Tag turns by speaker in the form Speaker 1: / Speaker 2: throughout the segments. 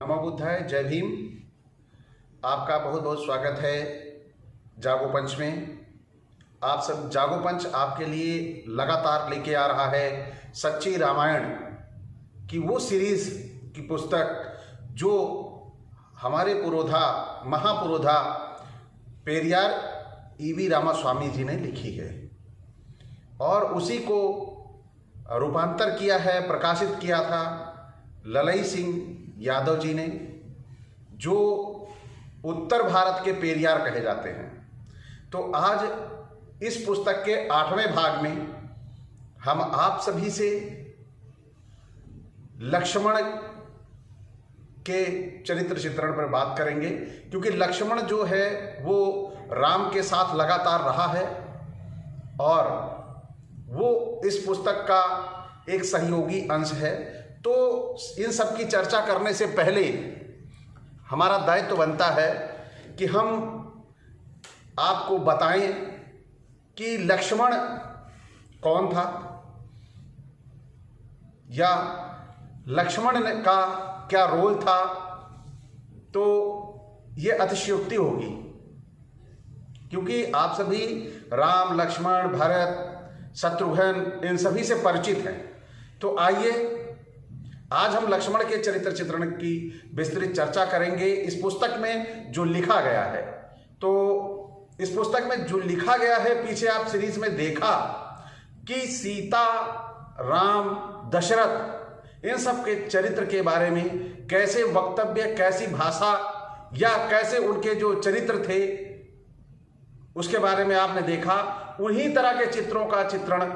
Speaker 1: नमो बुद्धाय, जय भीम। आपका बहुत बहुत स्वागत है जागो पंच में। आप सब जागो पंच आपके लिए लगातार लेके आ रहा है सच्ची रामायण की वो सीरीज की पुस्तक जो हमारे पुरोधा महापुरोधा पेरियार ईवी रामास्वामी जी ने लिखी है और उसी को रूपांतर किया है, प्रकाशित किया था ललई सिंह यादव जी ने, जो उत्तर भारत के पेरियार कहे जाते हैं। तो आज इस पुस्तक के 8वें भाग में हम आप सभी से लक्ष्मण के चरित्र चित्रण पर बात करेंगे, क्योंकि लक्ष्मण जो है वो राम के साथ लगातार रहा है और वो इस पुस्तक का एक सहयोगी अंश है। तो इन सब की चर्चा करने से पहले हमारा दायित्व बनता है कि हम आपको बताएं कि लक्ष्मण कौन था या लक्ष्मण का क्या रोल था। तो ये अतिशयोक्ति होगी, क्योंकि आप सभी राम, लक्ष्मण, भरत, शत्रुघ्न इन सभी से परिचित हैं। तो आइए आज हम लक्ष्मण के चरित्र चित्रण की विस्तृत चर्चा करेंगे। इस पुस्तक में जो लिखा गया है, तो इस पुस्तक में जो लिखा गया है, पीछे आप सीरीज में देखा कि सीता, राम, दशरथ इन सब के चरित्र के बारे में कैसे वक्तव्य, कैसी भाषा या कैसे उनके जो चरित्र थे उसके बारे में आपने देखा। उन्हीं तरह के चित्रों का चित्रण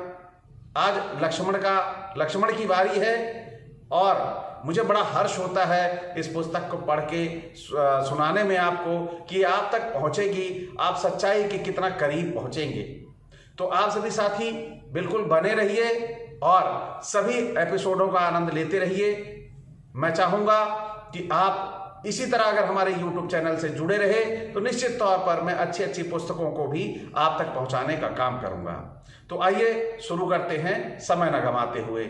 Speaker 1: आज लक्ष्मण की बारी है और मुझे बड़ा हर्ष होता है इस पुस्तक को पढ़ के सुनाने में आपको कि आप तक पहुंचेगी, आप सच्चाई के कितना करीब पहुंचेंगे। तो आप सभी साथी बिल्कुल बने रहिए और सभी एपिसोडों का आनंद लेते रहिए। मैं चाहूंगा कि आप इसी तरह अगर हमारे YouTube चैनल से जुड़े रहे तो निश्चित तौर पर मैं अच्छी अच्छी पुस्तकों को भी आप तक पहुंचाने का काम करूंगा। तो आइए शुरू करते हैं समय न गंवाते हुए।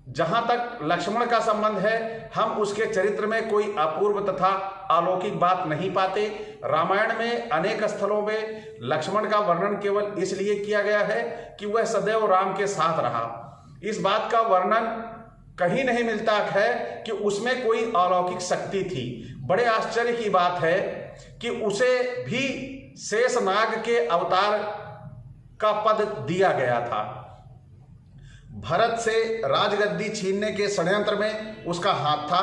Speaker 1: जहां तक लक्ष्मण का संबंध है, हम उसके चरित्र में कोई अपूर्व तथा अलौकिक बात नहीं पाते। रामायण में अनेक स्थलों में लक्ष्मण का वर्णन केवल इसलिए किया गया है कि वह सदैव राम के साथ रहा। इस बात का वर्णन कहीं नहीं मिलता है कि उसमें कोई अलौकिक शक्ति थी। बड़े आश्चर्य की बात है कि उसे भी शेषनाग के अवतार का पद दिया गया था। भरत से राजगद्दी छीनने के षड्यंत्र में उसका हाथ था।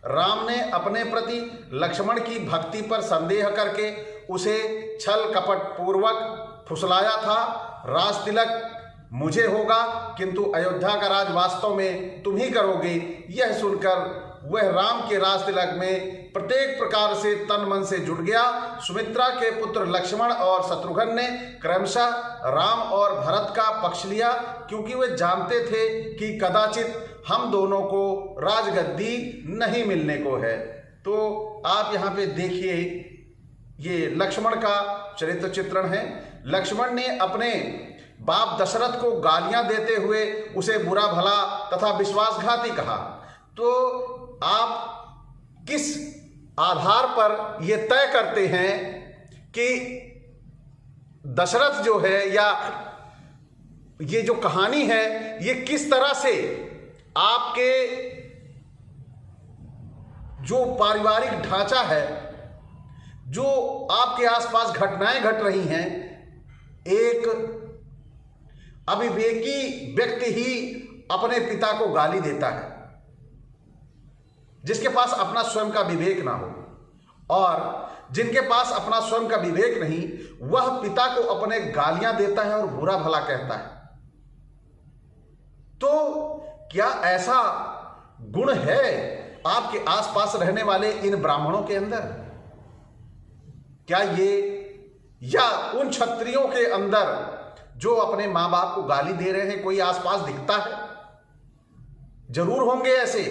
Speaker 1: राम ने अपने प्रति लक्ष्मण की भक्ति पर संदेह करके उसे छल कपट पूर्वक फुसलाया था। राज तिलक मुझे होगा, किंतु अयोध्या का राज वास्तव में तुम ही करोगे। यह सुनकर वह राम के राज तिलक में प्रत्येक प्रकार से तन मन से जुट गया। सुमित्रा के पुत्र लक्ष्मण और शत्रुघ्न ने क्रमशः राम और भरत का पक्ष लिया, क्योंकि वे जानते थे कि कदाचित हम दोनों को राजगद्दी नहीं मिलने को है। तो आप यहाँ पे देखिए, ये लक्ष्मण का चरित्र चित्रण है। लक्ष्मण ने अपने बाप दशरथ को गालियां देते हुए उसे बुरा भला तथा विश्वासघाती कहा। तो आप किस आधार पर यह तय करते हैं कि दशरथ जो है या ये जो कहानी है ये किस तरह से आपके जो पारिवारिक ढांचा है, जो आपके आसपास घटनाएं घट रही हैं, एक अविवेकी व्यक्ति ही अपने पिता को गाली देता है जिसके पास अपना स्वयं का विवेक ना हो, और जिनके पास अपना स्वयं का विवेक नहीं वह पिता को अपने गालियां देता है और बुरा भला कहता है। तो क्या ऐसा गुण है आपके आसपास रहने वाले इन ब्राह्मणों के अंदर? क्या ये या उन क्षत्रियों के अंदर जो अपने मां बाप को गाली दे रहे हैं कोई आसपास दिखता है? जरूर होंगे ऐसे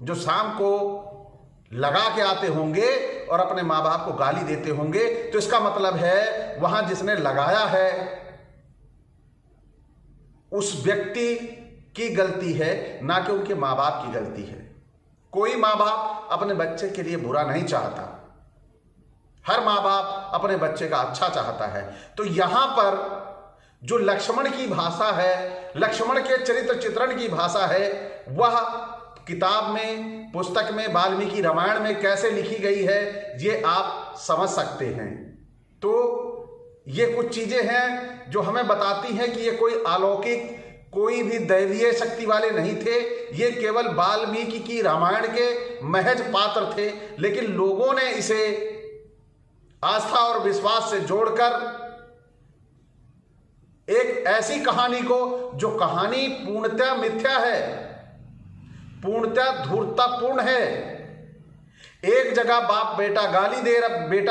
Speaker 1: जो शाम को लगा के आते होंगे और अपने मां बाप को गाली देते होंगे। तो इसका मतलब है वहां जिसने लगाया है उस व्यक्ति की गलती है, ना कि उनके माँ बाप की गलती है। कोई माँ बाप अपने बच्चे के लिए बुरा नहीं चाहता, हर माँ बाप अपने बच्चे का अच्छा चाहता है। तो यहां पर जो लक्ष्मण की भाषा है, लक्ष्मण के चरित्र चित्रण की भाषा है, वह किताब में, पुस्तक में, वाल्मीकि रामायण में कैसे लिखी गई है ये आप समझ सकते हैं। तो ये कुछ चीजें हैं जो हमें बताती हैं कि ये कोई अलौकिक, कोई भी दैवीय शक्ति वाले नहीं थे, ये केवल वाल्मीकि की रामायण के महज पात्र थे। लेकिन लोगों ने इसे आस्था और विश्वास से जोड़कर एक ऐसी कहानी को, जो कहानी पूर्णतः मिथ्या है, पूर्णतः धूर्ततापूर्ण है, एक जगह बाप बेटा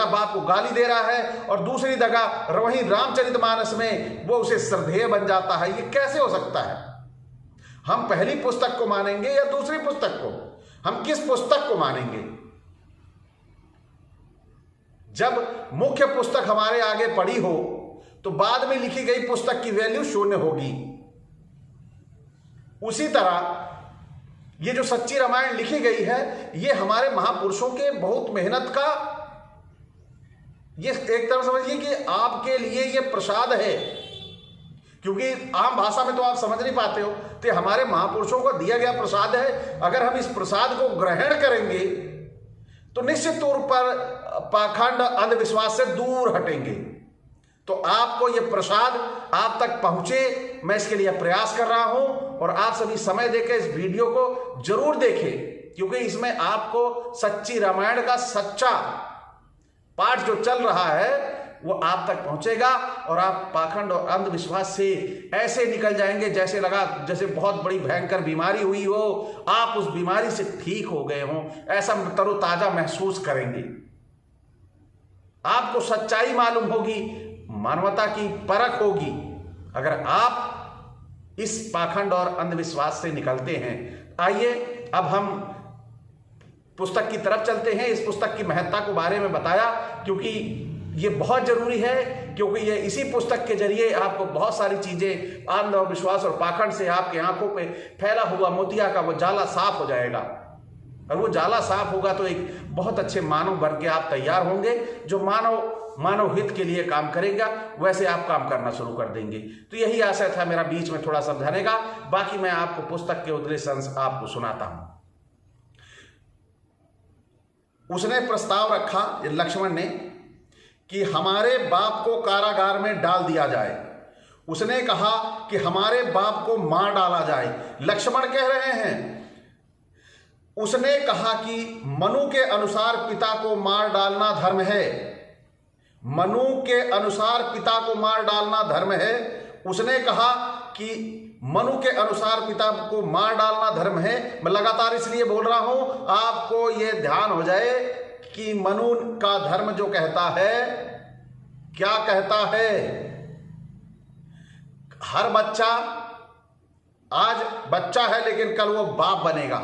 Speaker 1: बाप को गाली दे रहा है और दूसरी जगह वहीं रामचरितमानस में वो उसे श्रद्धेय बन जाता है, ये कैसे हो सकता है? हम पहली पुस्तक को मानेंगे या दूसरी पुस्तक को? हम किस पुस्तक को मानेंगे? जब मुख्य पुस्तक हमारे आगे पड़ी हो तो बाद में लिखी गई पुस्तक की वैल्यू शून्य होगी। उसी तरह ये जो सच्ची रामायण लिखी गई है, ये हमारे महापुरुषों के बहुत मेहनत का, ये एक तरह समझिए कि आपके लिए ये प्रसाद है, क्योंकि आम भाषा में तो आप समझ नहीं पाते हो, तो हमारे महापुरुषों को दिया गया प्रसाद है। अगर हम इस प्रसाद को ग्रहण करेंगे तो निश्चित तौर पर पाखंड, अंधविश्वास से दूर हटेंगे। तो आपको ये प्रसाद आप तक पहुंचे, मैं इसके लिए प्रयास कर रहा हूं, और आप सभी समय देकर इस वीडियो को जरूर देखें, क्योंकि इसमें आपको सच्ची रामायण का सच्चा पाठ जो चल रहा है वो आप तक पहुंचेगा और आप पाखंड और अंधविश्वास से ऐसे निकल जाएंगे जैसे लगा जैसे बहुत बड़ी भयंकर बीमारी हुई हो, आप उस बीमारी से ठीक हो गए हो, ऐसा तरोताजा महसूस करेंगे। आपको सच्चाई मालूम होगी, मानवता की परख होगी, अगर आप इस पाखंड और अंधविश्वास से निकलते हैं। आइए अब हम पुस्तक की तरफ चलते हैं। इस पुस्तक की महत्ता को बारे में बताया क्योंकि ये बहुत जरूरी है, क्योंकि ये इसी पुस्तक के जरिए आपको बहुत सारी चीजें अंध और विश्वास और पाखंड से आपके आंखों पे फैला हुआ मोतिया का वो जाला साफ हो जाएगा, और वो जाला साफ होगा तो एक बहुत अच्छे मानव बन के आप तैयार होंगे, जो मानव हित के लिए काम करेगा, वैसे आप काम करना शुरू कर देंगे। तो यही आशय था मेरा बीच में थोड़ा समझाने का। बाकी मैं आपको पुस्तक के उद्देश्य आपको सुनाता हूं। उसने प्रस्ताव रखा लक्ष्मण ने कि हमारे बाप को कारागार में डाल दिया जाए। उसने कहा कि हमारे बाप को मार डाला जाए। लक्ष्मण कह रहे हैं, उसने कहा कि मनु के अनुसार पिता को मार डालना धर्म है। मनु के अनुसार पिता को मार डालना धर्म है। उसने कहा कि मनु के अनुसार पिता को मार डालना धर्म है। मैं लगातार इसलिए बोल रहा हूं, आपको यह ध्यान हो जाए कि मनु का धर्म जो कहता है, क्या कहता है? हर बच्चा आज बच्चा है लेकिन कल वो बाप बनेगा,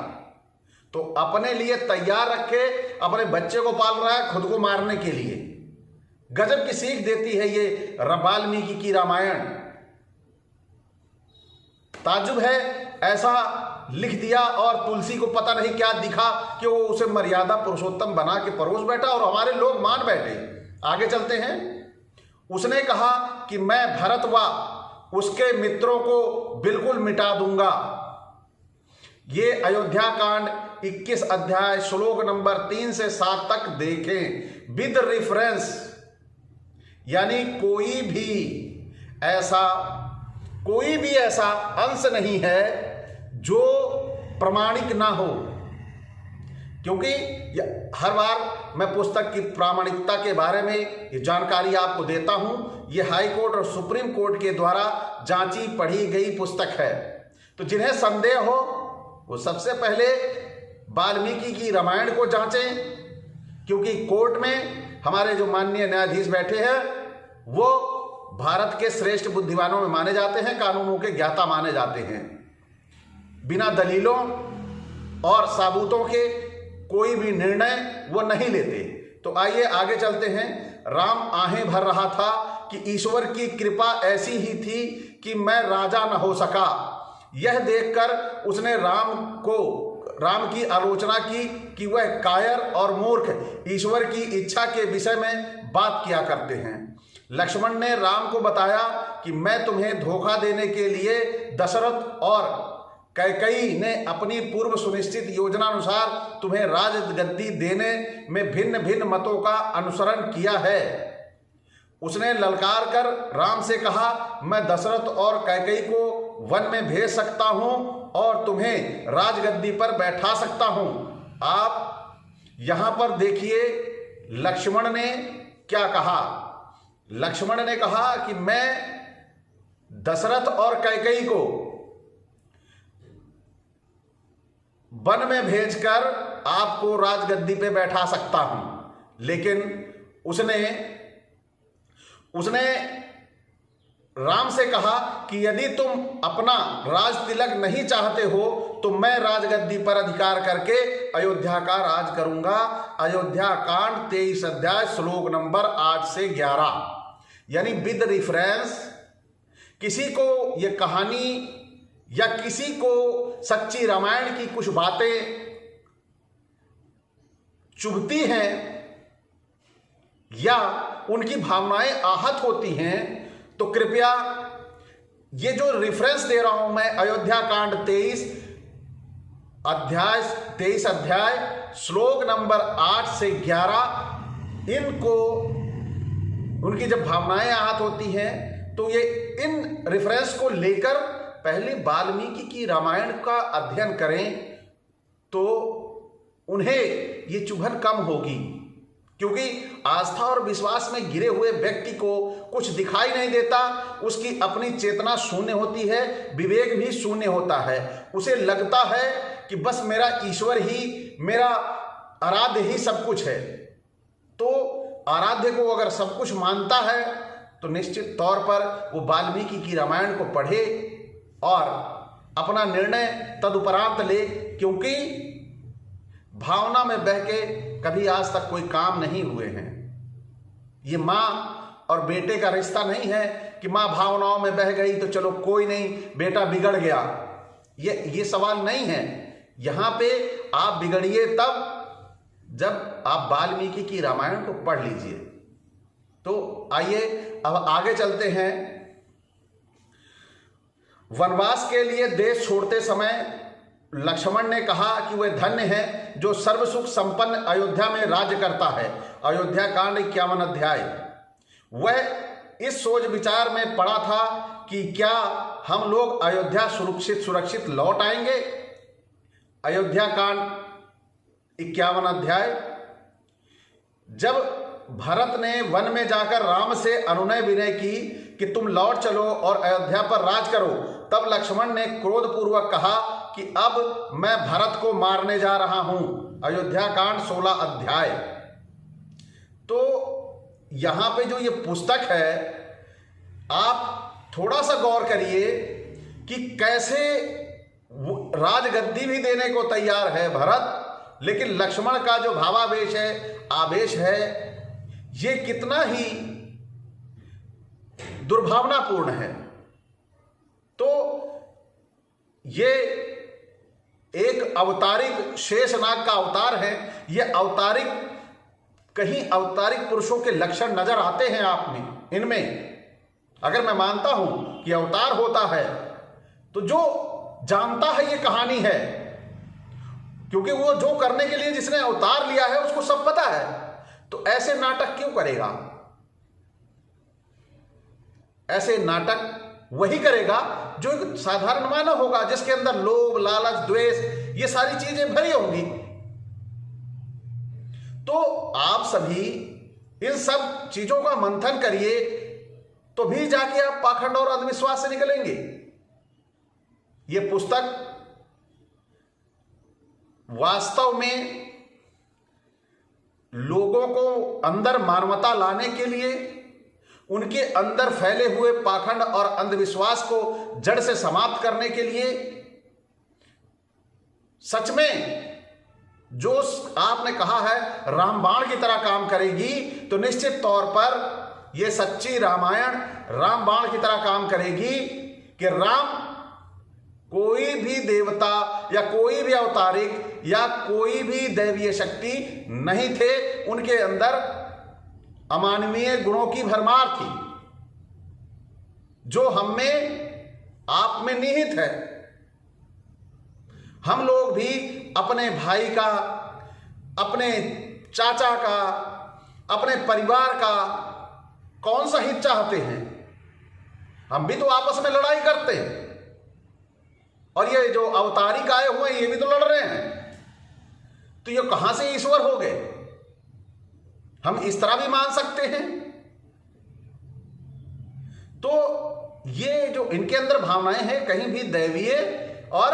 Speaker 1: तो अपने लिए तैयार रखे। अपने बच्चे को पाल रहा है खुद को मारने के लिए। गजब की सीख देती है ये वाल्मीकि की रामायण। ताज्जुब है, ऐसा लिख दिया और तुलसी को पता नहीं क्या दिखा कि वो उसे मर्यादा पुरुषोत्तम बना के परोस बैठा और हमारे लोग मान बैठे। आगे चलते हैं। उसने कहा कि मैं भरत व उसके मित्रों को बिल्कुल मिटा दूंगा। ये अयोध्या कांड 21 अध्याय श्लोक नंबर 3 से 7 तक देखें विद रेफरेंस। यानी कोई भी ऐसा अंश नहीं है जो प्रमाणिक ना हो, क्योंकि हर बार मैं पुस्तक की प्रामाणिकता के बारे में ये जानकारी आपको देता हूं। ये हाई कोर्ट और सुप्रीम कोर्ट के द्वारा जांची पढ़ी गई पुस्तक है। तो जिन्हें संदेह हो वो सबसे पहले वाल्मीकि की रामायण को जांचें, क्योंकि कोर्ट में हमारे जो माननीय न्यायाधीश बैठे हैं वो भारत के श्रेष्ठ बुद्धिमानों में माने जाते हैं, कानूनों के ज्ञाता माने जाते हैं। बिना दलीलों और साबूतों के कोई भी निर्णय वो नहीं लेते। तो आइए आगे चलते हैं। राम आहें भर रहा था कि ईश्वर की कृपा ऐसी ही थी कि मैं राजा न हो सका। यह देखकर उसने राम को राम की आलोचना की कि वह कायर और मूर्ख ईश्वर की इच्छा के विषय में बात किया करते हैं। लक्ष्मण ने राम को बताया कि मैं तुम्हें धोखा देने के लिए दशरथ और कैकेयी ने अपनी पूर्व सुनिश्चित योजना अनुसार तुम्हें राजगद्दी देने में भिन्न भिन्न मतों का अनुसरण किया है। उसने ललकार कर राम से कहा, मैं दशरथ और कैकेयी को वन में भेज सकता हूं और तुम्हें राजगद्दी पर बैठा सकता हूं। आप यहां पर देखिए लक्ष्मण ने क्या कहा। लक्ष्मण ने कहा कि मैं दशरथ और कैकेयी को वन में भेजकर आपको राजगद्दी पे बैठा सकता हूं, लेकिन उसने राम से कहा कि यदि तुम अपना राज तिलक नहीं चाहते हो तो मैं राजगद्दी पर अधिकार करके अयोध्या का राज करूंगा। अयोध्या कांड 23 अध्याय श्लोक नंबर 8 से 11। यानी विद रेफरेंस किसी को यह कहानी या किसी को सच्ची रामायण की कुछ बातें चुभती हैं या उनकी भावनाएं आहत होती हैं तो कृपया ये जो रेफरेंस दे रहा हूं मैं, अयोध्या कांड 23 अध्याय श्लोक नंबर 8 से 11, इनको उनकी जब भावनाएं आहत होती हैं तो ये इन रेफरेंस को लेकर पहले वाल्मीकि की रामायण का अध्ययन करें तो उन्हें ये चुभन कम होगी। क्योंकि आस्था और विश्वास में गिरे हुए व्यक्ति को कुछ दिखाई नहीं देता, उसकी अपनी चेतना शून्य होती है, विवेक भी शून्य होता है। उसे लगता है कि बस मेरा ईश्वर ही, मेरा आराध्य ही सब कुछ है। तो आराध्य को अगर सब कुछ मानता है तो निश्चित तौर पर वो वाल्मीकि की रामायण को पढ़े और अपना निर्णय तदुपरांत ले, क्योंकि भावना में बह के कभी आज तक कोई काम नहीं हुए हैं। ये माँ और बेटे का रिश्ता नहीं है कि माँ भावनाओं में बह गई तो चलो कोई नहीं, बेटा बिगड़ गया। ये सवाल नहीं है। यहाँ पे आप बिगड़िए तब जब आप वाल्मीकि की रामायण को पढ़ लीजिए। तो आइए अब आगे चलते हैं। वनवास के लिए देश छोड़ते समय लक्ष्मण ने कहा कि वह धन्य है जो सर्व सुख संपन्न अयोध्या में राज्य करता है। अयोध्या कांड 51 अध्याय। वह इस सोच विचार में पड़ा था कि क्या हम लोग अयोध्या सुरक्षित लौट आएंगे। अयोध्या कांड 51 अध्याय। जब भरत ने वन में जाकर राम से अनुनय विनय की कि तुम लौट चलो और अयोध्या पर राज करो, तब लक्ष्मण ने क्रोधपूर्वक कहा कि अब मैं भरत को मारने जा रहा हूं। अयोध्या कांड 16 अध्याय। तो यहां पे जो ये पुस्तक है, आप थोड़ा सा गौर करिए कि कैसे राजगद्दी भी देने को तैयार है भरत, लेकिन लक्ष्मण का जो भावावेश है, आवेश है, ये कितना ही दुर्भावनापूर्ण है। तो ये एक अवतारिक शेषनाग का अवतार है। ये अवतारिक, कहीं अवतारिक पुरुषों के लक्षण नजर आते हैं आप में, इनमें। अगर मैं मानता हूं कि अवतार होता है तो जो जानता है ये कहानी है, क्योंकि वो जो करने के लिए जिसने अवतार लिया है उसको सब पता है, तो ऐसे नाटक क्यों करेगा। ऐसे नाटक वही करेगा जो एक साधारण मानव होगा, जिसके अंदर लोभ, लालच, द्वेष, ये सारी चीजें भरी होंगी। तो आप सभी इन सब चीजों का मंथन करिए, तो भी जाके आप पाखंड और अंधविश्वास से निकलेंगे। ये पुस्तक वास्तव में लोगों को अंदर मानवता लाने के लिए, उनके अंदर फैले हुए पाखंड और अंधविश्वास को जड़ से समाप्त करने के लिए, सच में जो आपने कहा है रामबाण की तरह काम करेगी, तो निश्चित तौर पर यह सच्ची रामायण रामबाण की तरह काम करेगी कि राम कोई भी देवता या कोई भी अवतारिक या कोई भी दैवीय शक्ति नहीं थे। उनके अंदर अमानवीय गुणों की भरमार थी जो हम में आप में निहित है। हम लोग भी अपने भाई का, अपने चाचा का, अपने परिवार का कौन सा हित चाहते हैं? हम भी तो आपस में लड़ाई करते हैं। और ये जो अवतारिक आए हुए हैं ये भी तो लड़ रहे हैं। तो ये कहां से ईश्वर हो गए? हम इस तरह भी मान सकते हैं। तो ये जो इनके अंदर भावनाएं हैं कहीं भी दैवीय और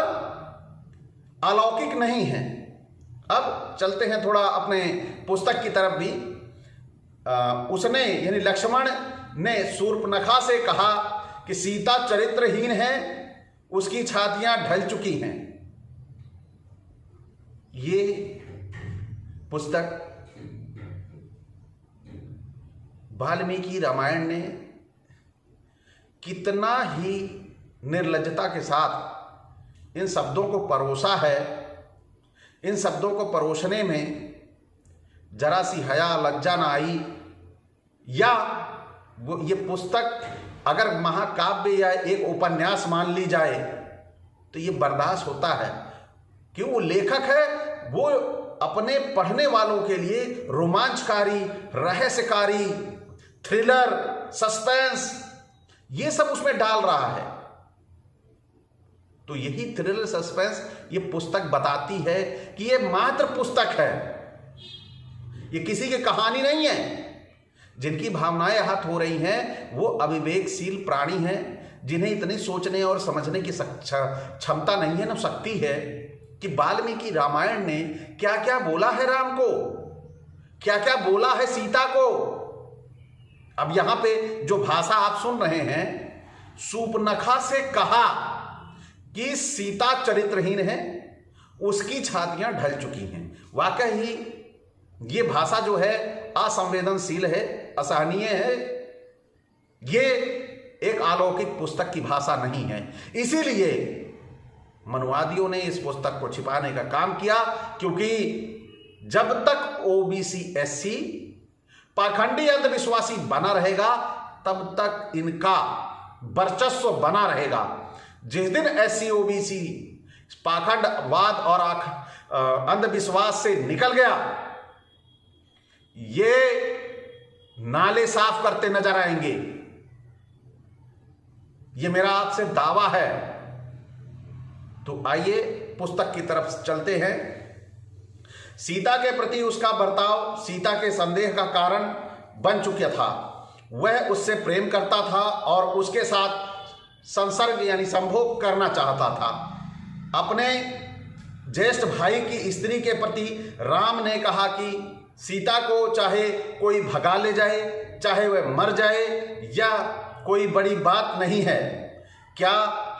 Speaker 1: अलौकिक नहीं है। अब चलते हैं थोड़ा अपने पुस्तक की तरफ भी। उसने यानी लक्ष्मण ने शूर्पणखा से कहा कि सीता चरित्रहीन है, उसकी छातियां ढल चुकी हैं। ये पुस्तक वाल्मीकि रामायण ने कितना ही निर्लज्जता के साथ इन शब्दों को परोसा है। इन शब्दों को परोसने में जरा सी हया लज्जा ना आई, या वो ये पुस्तक अगर महाकाव्य या एक उपन्यास मान ली जाए तो ये बर्दाश्त होता है कि वो लेखक है, वो अपने पढ़ने वालों के लिए रोमांचकारी, रहस्यकारी, थ्रिलर, सस्पेंस ये सब उसमें डाल रहा है। तो यही थ्रिलर सस्पेंस ये पुस्तक बताती है कि ये मात्र पुस्तक है, ये किसी की कहानी नहीं है। जिनकी भावनाएं आहत हो रही हैं वो अविवेकशील प्राणी हैं, जिन्हें इतनी सोचने और समझने की क्षमता नहीं है, न शक्ति है कि वाल्मीकि रामायण ने क्या क्या बोला है राम को, क्या क्या बोला है सीता को। अब यहां पे जो भाषा आप सुन रहे हैं, शूर्पणखा से कहा कि सीता चरित्रहीन है, उसकी छातियां ढल चुकी हैं। वाकई ये भाषा जो है असंवेदनशील है, असहनीय है। ये एक अलौकिक पुस्तक की भाषा नहीं है। इसीलिए मनुवादियों ने इस पुस्तक को छिपाने का काम किया, क्योंकि जब तक ओबीसी एससी पाखंडी अंधविश्वासी बना रहेगा तब तक इनका वर्चस्व बना रहेगा। जिस दिन एससी ओबीसी पाखंडवाद और अंधविश्वास से निकल गया, ये नाले साफ करते नजर आएंगे। ये मेरा आपसे दावा है। तो आइए पुस्तक की तरफ चलते हैं। सीता के प्रति उसका बर्ताव सीता के संदेह का कारण बन चुका था। वह उससे प्रेम करता था और उसके साथ संसर्ग यानी संभोग करना चाहता था। अपने ज्येष्ठ भाई की स्त्री के प्रति राम ने कहा कि सीता को चाहे कोई भगा ले जाए, चाहे वह मर जाए, या कोई बड़ी बात नहीं है। क्या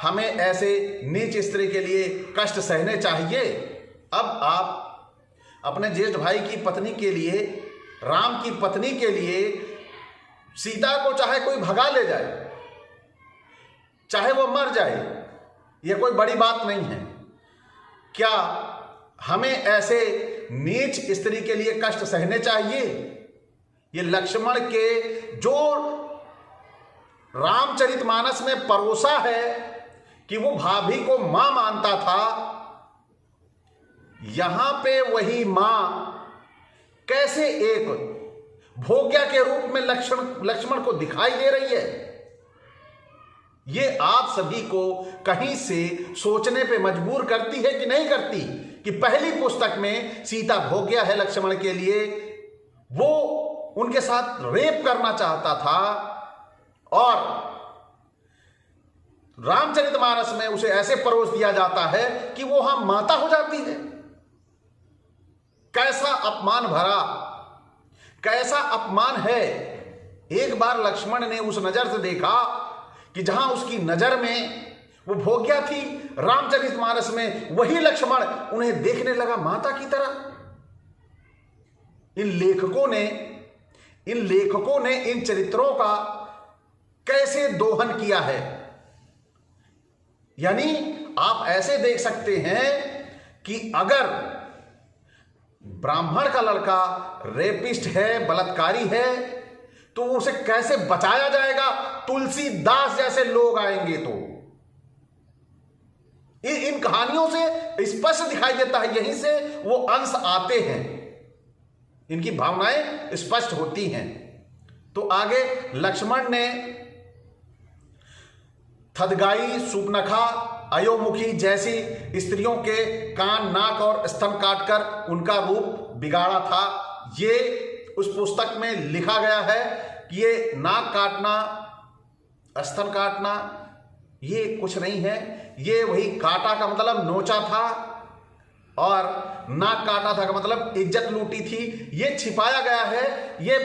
Speaker 1: हमें ऐसे नीच स्त्री के लिए कष्ट सहने चाहिए? अब आप अपने ज्येष्ठ भाई की पत्नी के लिए, राम की पत्नी के लिए सीता को चाहे कोई भगा ले जाए, चाहे वो मर जाए, यह कोई बड़ी बात नहीं है। क्या हमें ऐसे नीच स्त्री के लिए कष्ट सहने चाहिए? ये लक्ष्मण के जो रामचरितमानस में परोसा है कि वो भाभी को मां मानता था, यहां पे वही मां कैसे एक भोग्या के रूप में लक्ष्मण को दिखाई दे रही है? ये आप सभी को कहीं से सोचने पे मजबूर करती है कि नहीं करती कि पहली पुस्तक में सीता भोग्या है लक्ष्मण के लिए, वो उनके साथ रेप करना चाहता था और रामचरितमानस में उसे ऐसे परोस दिया जाता है कि वो हम माता हो जाती है। कैसा अपमान भरा, कैसा अपमान है। एक बार लक्ष्मण ने उस नजर से देखा कि जहां उसकी नजर में वो भोग्या थी, रामचरितमानस में वही लक्ष्मण उन्हें देखने लगा माता की तरह। इन लेखकों ने इन चरित्रों का कैसे दोहन किया है। यानी आप ऐसे देख सकते हैं कि अगर ब्राह्मण का लड़का रेपिस्ट है, बलात्कारी है, तो उसे कैसे बचाया जाएगा? तुलसीदास जैसे लोग आएंगे तो इन कहानियों से स्पष्ट दिखाई देता है, यहीं से वो अंश आते हैं, इनकी भावनाएं स्पष्ट होती हैं। तो आगे लक्ष्मण ने थदगाई, सुपनखा, अयोमुखी जैसी स्त्रियों के कान, नाक और स्तन काटकर उनका रूप बिगाड़ा था। ये उस पुस्तक में लिखा गया है कि ये नाक काटना, स्तन काटना ये कुछ नहीं है, ये वही काटा का मतलब नोचा था और नाक काटा था का मतलब इज्जत लूटी थी। ये छिपाया गया है, ये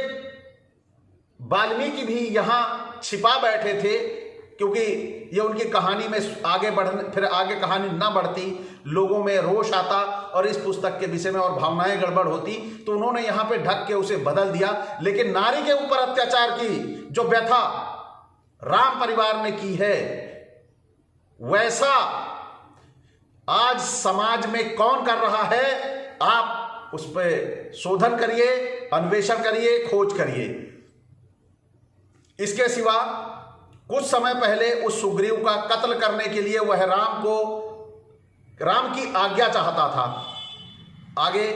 Speaker 1: वाल्मीकि भी यहां छिपा बैठे थे, क्योंकि ये उनकी कहानी में आगे बढ़ने, फिर आगे कहानी ना बढ़ती, लोगों में रोष आता और इस पुस्तक के विषय में और भावनाएं गड़बड़ होती, तो उन्होंने यहां पे ढक के उसे बदल दिया। लेकिन नारी के ऊपर अत्याचार की जो व्यथा राम परिवार ने की है, वैसा आज समाज में कौन कर रहा है? आप उस पर शोधन करिए, अन्वेषण करिए, खोज करिए। इसके सिवा कुछ समय पहले उस सुग्रीव का कत्ल करने के लिए वह राम की आज्ञा चाहता था। आगे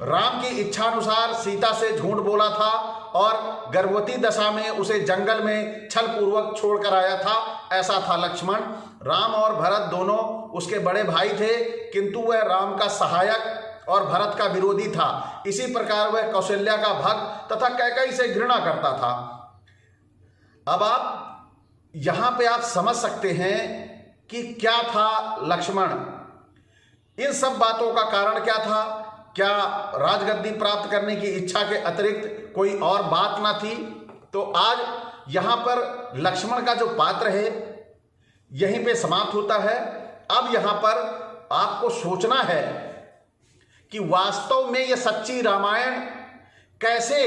Speaker 1: राम की इच्छानुसार सीता से झूठ बोला था और गर्भवती दशा में उसे जंगल में छल पूर्वक छोड़कर आया था। ऐसा था लक्ष्मण। राम और भरत दोनों उसके बड़े भाई थे, किंतु वह राम का सहायक और भरत का विरोधी था। इसी प्रकार वह कौशल्या का भक्त तथा कैकेयी से घृणा करता था। अब आप यहां पे आप समझ सकते हैं कि क्या था लक्ष्मण, इन सब बातों का कारण क्या था? क्या राजगद्दी प्राप्त करने की इच्छा के अतिरिक्त कोई और बात ना थी? तो आज यहां पर लक्ष्मण का जो पात्र है यहीं पे समाप्त होता है। अब यहां पर आपको सोचना है कि वास्तव में यह सच्ची रामायण कैसे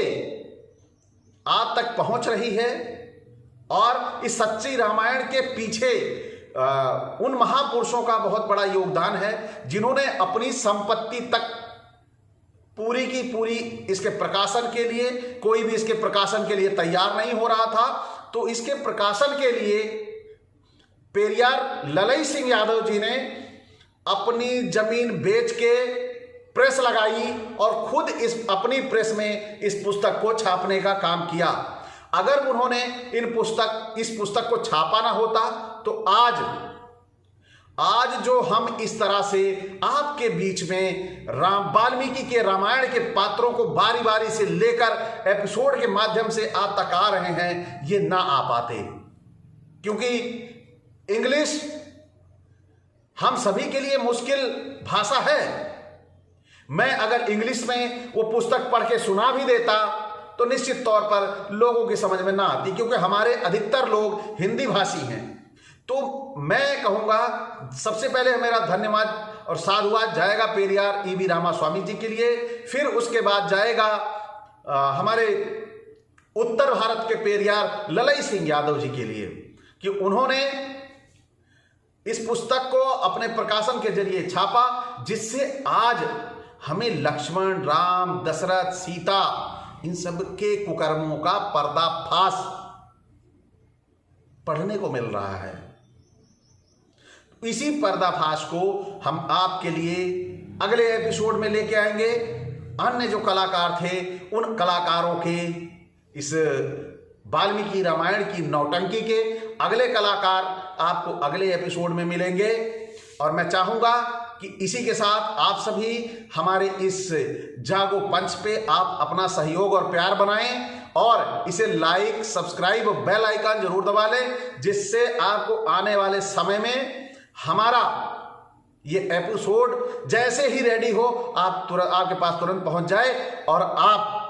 Speaker 1: आप तक पहुंच रही है और इस सच्ची रामायण के पीछे उन महापुरुषों का बहुत बड़ा योगदान है, जिन्होंने अपनी संपत्ति तक पूरी की पूरी इसके प्रकाशन के लिए, कोई भी इसके प्रकाशन के लिए तैयार नहीं हो रहा था, तो इसके प्रकाशन के लिए पेरियार ललई सिंह यादव जी ने अपनी जमीन बेच के प्रेस लगाई और खुद अपनी प्रेस में इस पुस्तक को छापने का काम किया। अगर उन्होंने इस पुस्तक को छापा ना होता तो आज जो हम इस तरह से आपके बीच में वाल्मीकि के रामायण के पात्रों को बारी बारी से लेकर एपिसोड के माध्यम से आप तक आ रहे हैं, ये ना आ पाते, क्योंकि इंग्लिश हम सभी के लिए मुश्किल भाषा है। मैं अगर इंग्लिश में वो पुस्तक पढ़ के सुना भी देता तो निश्चित तौर पर लोगों की समझ में ना आती, क्योंकि हमारे अधिकतर लोग हिंदी भाषी हैं। तो मैं कहूँगा सबसे पहले मेरा धन्यवाद और साधुवाद जाएगा पेरियार ईवी रामास्वामी जी के लिए, फिर उसके बाद जाएगा हमारे उत्तर भारत के पेरियार ललई सिंह यादव जी के लिए, कि उन्होंने इस पुस्तक को अपने प्रकाशन के जरिए छापा, जिससे आज हमें लक्ष्मण, राम, दशरथ, सीता, इन सब के कुकर्मों का पर्दाफाश पढ़ने को मिल रहा है। इसी पर्दाफाश को हम आपके लिए अगले एपिसोड में लेके आएंगे। अन्य जो कलाकार थे उन कलाकारों के, इस वाल्मीकि रामायण की नौटंकी के अगले कलाकार आपको अगले एपिसोड में मिलेंगे। और मैं चाहूंगा कि इसी के साथ आप सभी हमारे इस जागो पंच पे आप अपना सहयोग और प्यार बनाएं और इसे लाइक, सब्सक्राइब, बेल आइकन जरूर दबा लें, जिससे आपको आने वाले समय में हमारा ये एपिसोड जैसे ही रेडी हो आपके पास तुरंत पहुंच जाए और आप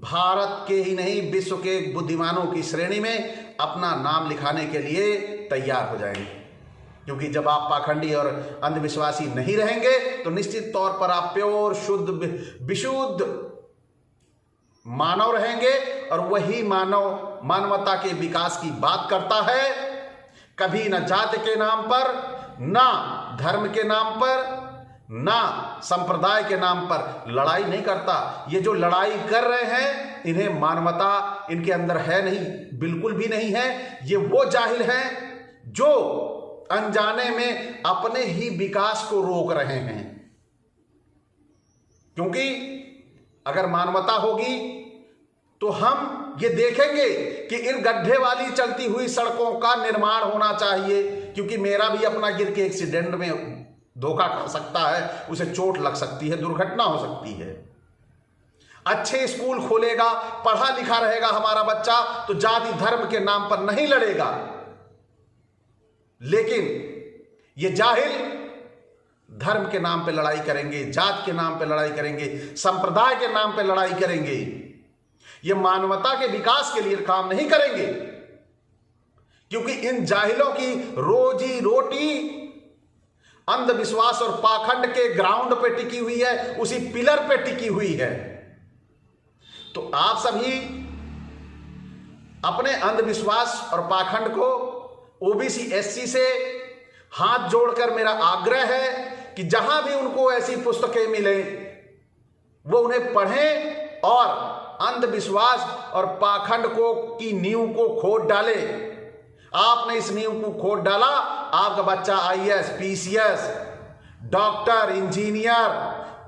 Speaker 1: भारत के ही नहीं विश्व के बुद्धिमानों की श्रेणी में अपना नाम लिखाने के लिए तैयार हो जाएंगे। क्योंकि जब आप पाखंडी और अंधविश्वासी नहीं रहेंगे तो निश्चित तौर पर आप प्योर, शुद्ध, विशुद्ध मानव रहेंगे, और वही मानव मानवता के विकास की बात करता है, कभी न जाति के नाम पर, ना धर्म के नाम पर ना संप्रदाय के नाम पर लड़ाई नहीं करता। ये जो लड़ाई कर रहे हैं इन्हें मानवता इनके अंदर है नहीं, बिल्कुल भी नहीं है। ये वो जाहिल हैं जो अनजाने में अपने ही विकास को रोक रहे हैं। क्योंकि अगर मानवता होगी तो हम ये देखेंगे कि इन गड्ढे वाली चलती हुई सड़कों का निर्माण होना चाहिए, क्योंकि मेरा भी अपना गिर के एक्सीडेंट में धोखा कर सकता है, उसे चोट लग सकती है, दुर्घटना हो सकती है। अच्छे स्कूल खोलेगा, पढ़ा लिखा रहेगा हमारा बच्चा तो जाति धर्म के नाम पर नहीं लड़ेगा। लेकिन ये जाहिल धर्म के नाम पे लड़ाई करेंगे, जात के नाम पे लड़ाई करेंगे, संप्रदाय के नाम पे लड़ाई करेंगे। ये मानवता के विकास के लिए काम नहीं करेंगे, क्योंकि इन जाहिलों की रोजी रोटी अंधविश्वास और पाखंड के ग्राउंड पे टिकी हुई है, उसी पिलर पे टिकी हुई है। तो आप सभी अपने अंधविश्वास और पाखंड को ओबीसी एससी से हाथ जोड़कर मेरा आग्रह है कि जहां भी उनको ऐसी पुस्तकें मिले वो उन्हें पढ़ें और अंधविश्वास और पाखंड को की नींव को खोद डाले। आपने इस नींव को खोद डाला, आपका बच्चा आईएएस, पीसीएस, डॉक्टर, इंजीनियर,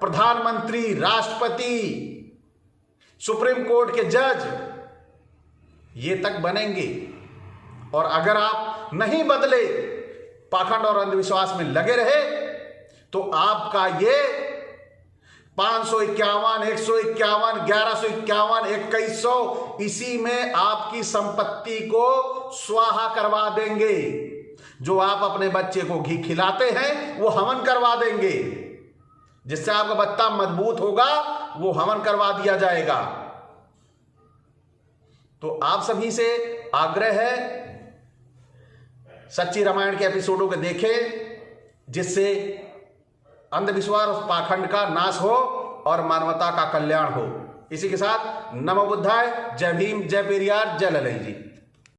Speaker 1: प्रधानमंत्री, राष्ट्रपति, सुप्रीम कोर्ट के जज ये तक बनेंगे। और अगर आप नहीं बदले, पाखंड और अंधविश्वास में लगे रहे, तो आपका ये 551, 151, 1151, 2100 इसी में आपकी संपत्ति को स्वाहा करवा देंगे। जो आप अपने बच्चे को घी खिलाते हैं वो हवन करवा देंगे। जिससे आपका बच्चा मजबूत होगा वो हवन करवा दिया जाएगा। तो आप सभी से आग्रह है, सच्ची रामायण के एपिसोडों को देखें, जिससे अंधविश्वास और पाखंड का नाश हो और मानवता का कल्याण हो। इसी के साथ नमो बुद्धाय, जय भीम, जय पेरियार, जय ललित जी।